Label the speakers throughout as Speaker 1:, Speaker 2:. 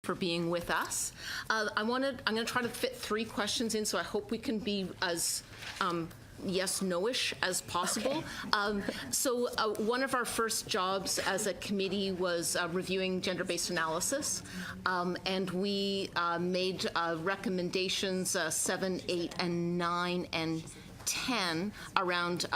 Speaker 1: for being with us. I'm going to try to fit 3 questions in, so I hope we can be as yes, no-ish as possible. Okay. One of our first jobs as a committee was reviewing gender-based analysis, and we made recommendations 7, 8, and 9, and 10 around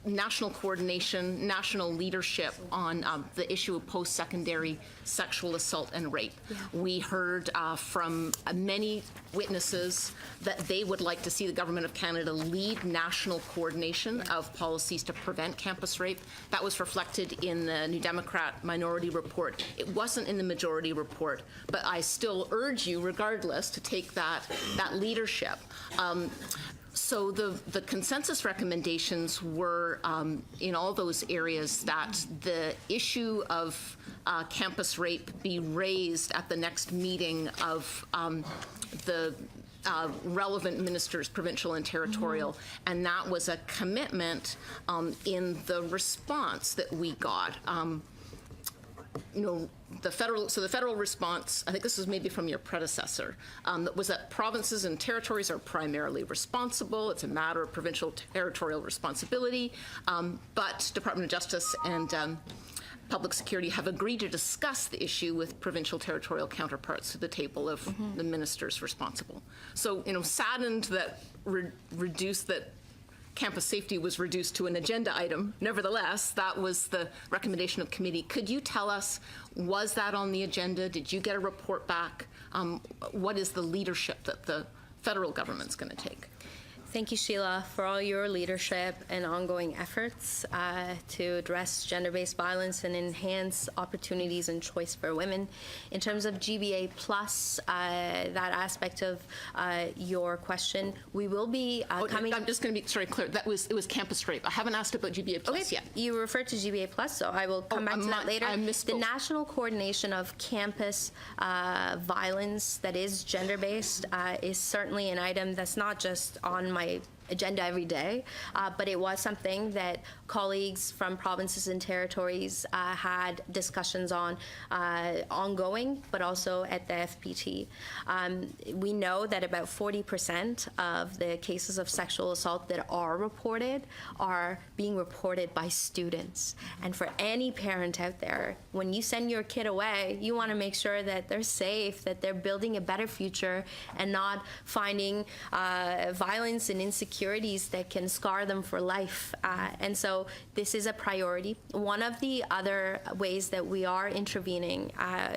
Speaker 1: national coordination, national leadership on the issue of post-secondary sexual assault and rape. Yeah. We heard from many witnesses that they would like to see the Government of Canada lead national coordination of policies to prevent campus rape. That was reflected in the New Democrat minority report. It wasn't in the majority report, but I still urge you, regardless, to take that leadership. So the consensus recommendations were in all those areas that the issue of campus rape be raised at the next meeting of the relevant ministers, provincial and territorial, and that was a commitment in the response that we got. The federal response, I think this was maybe from your predecessor, was that provinces and territories are primarily responsible. It's a matter of provincial territorial responsibility, but Department of Justice and Public Security have agreed to discuss the issue with provincial territorial counterparts to the table of the ministers responsible. So, saddened that that campus safety was reduced to an agenda item. Nevertheless, that was the recommendation of committee. Could you tell us, was that on the agenda? Did you get a report back? What is the leadership that the federal government's going to take?
Speaker 2: Thank you, Sheila, for all your leadership and ongoing efforts to address gender-based violence and enhance opportunities and choice for women. In terms of GBA plus, that aspect of your question, we will be coming.
Speaker 1: I'm just going to be clear. It was campus rape. I haven't asked about GBA plus yet.
Speaker 2: You referred to GBA plus, so I will come back to that later.
Speaker 1: I misspoke.
Speaker 2: The national coordination of campus violence that is gender-based is certainly an item that's not just on my agenda every day, but it was something that colleagues from provinces and territories had discussions on ongoing, but also at the FPT. We know that about 40% of the cases of sexual assault that are reported are being reported by students. And for any parent out there, when you send your kid away, you want to make sure that they're safe, that they're building a better future and not finding violence and insecurities that can scar them for life. And so this is a priority. One of the other ways that we are intervening,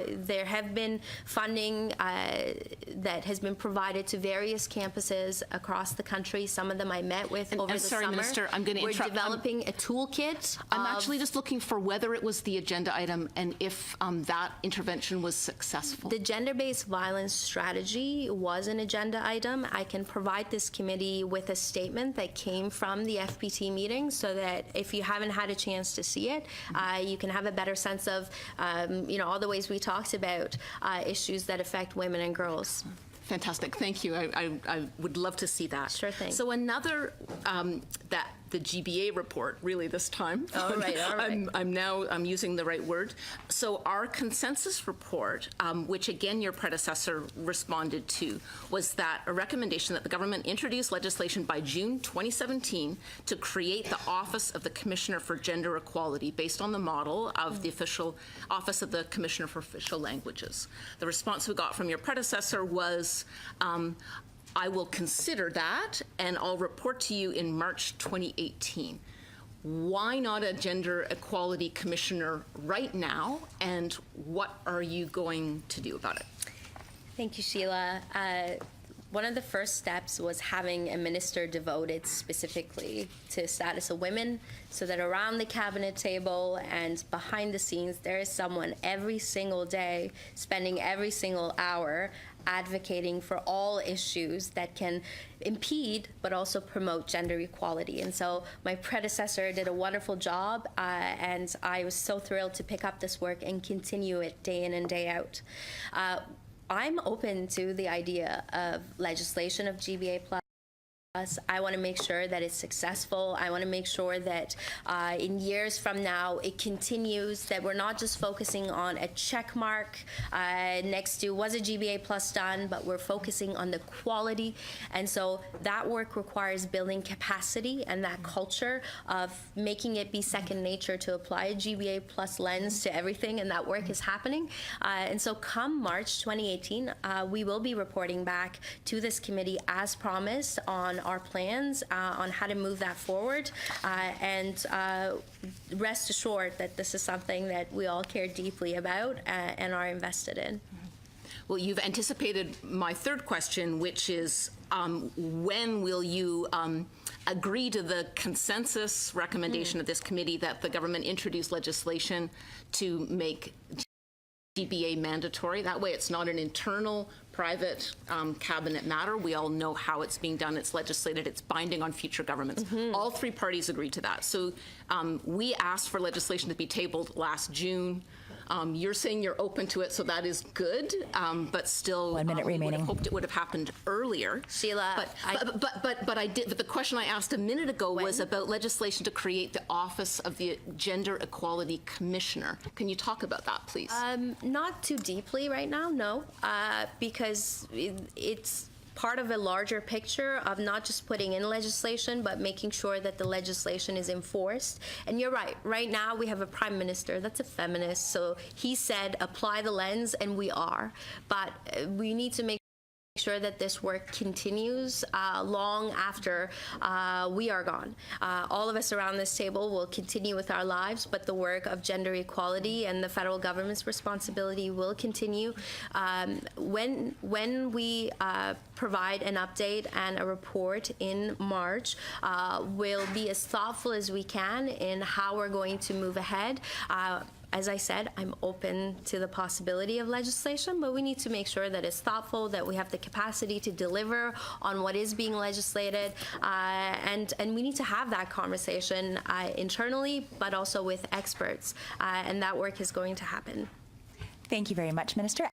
Speaker 2: there have been funding that has been provided to various campuses across the country. Some of them I met with over the summer.
Speaker 1: Minister, I'm going to interrupt.
Speaker 2: We're developing a toolkit.
Speaker 1: I'm actually just looking for whether it was the agenda item and if that intervention was successful.
Speaker 2: The gender-based violence strategy was an agenda item. I can provide this committee with a statement that came from the FPT meeting so that if you haven't had a chance to see it, you can have a better sense of all the ways we talked about issues that affect women and girls.
Speaker 1: Fantastic. Thank you. I would love to see that.
Speaker 2: Sure thing.
Speaker 1: So another, the GBA report, really this time.
Speaker 2: All right.
Speaker 1: I'm using the right word. So our consensus report, which again your predecessor responded to, was that a recommendation that the government introduce legislation by June 2017 to create the Office of the Commissioner for Gender Equality based on the model of the official Office of the Commissioner for Official Languages. The response we got from your predecessor was, I will consider that, and I'll report to you in March 2018. Why not a gender equality commissioner right now, and what are you going to do about it?
Speaker 2: Thank you, Sheila. One of the first steps was having a minister devoted specifically to status of women, so that around the cabinet table and behind the scenes, there is someone every single day spending every single hour advocating for all issues that can impede but also promote gender equality. And so my predecessor did a wonderful job, and I was so thrilled to pick up this work and continue it day in and day out. I'm open to the idea of legislation of GBA+. I want to make sure that it's successful. I want to make sure that in years from now, it continues, that we're not just focusing on a check mark next to was a GBA plus done, but we're focusing on the quality. And so that work requires building capacity and that culture of making it be second nature to apply a GBA plus lens to everything, and that work is happening. And so come March 2018, we will be reporting back to this committee as promised on our plans on how to move that forward, and rest assured that this is something that we all care deeply about and are invested in.
Speaker 1: Well, you've anticipated my third question, which is when will you agree to the consensus recommendation of this committee that the government introduce legislation to make GBA mandatory? That way it's not an internal private cabinet matter. We all know how it's being done. It's legislated. It's binding on future governments. All three parties agreed to that. So we asked for legislation to be tabled last June. You're saying you're open to it, so that is good. But still,
Speaker 3: 1 minute
Speaker 1: we would
Speaker 3: remaining.
Speaker 1: have hoped it would have happened earlier.
Speaker 2: Sheila,
Speaker 1: But I did. But the question I asked a minute ago was about legislation to create the Office of the Gender Equality Commissioner. Can you talk about that, please?
Speaker 2: not too deeply right now, no, because it's part of a larger picture of not just putting in legislation, but making sure that the legislation is enforced. And you're right. Right now, we have a prime minister that's a feminist, so he said, apply the lens, and we are. But we need to make sure that this work continues long after we are gone. All of us around this table will continue with our lives, but the work of gender equality and the federal government's responsibility will continue. When we provide an update and a report in March, we'll be as thoughtful as we can in how we're going to move ahead. As I said, I'm open to the possibility of legislation, but we need to make sure that it's thoughtful, that we have the capacity to deliver on what is being legislated, and we need to have that conversation internally, but also with experts, and that work is going to happen.
Speaker 3: Thank you very much, Minister.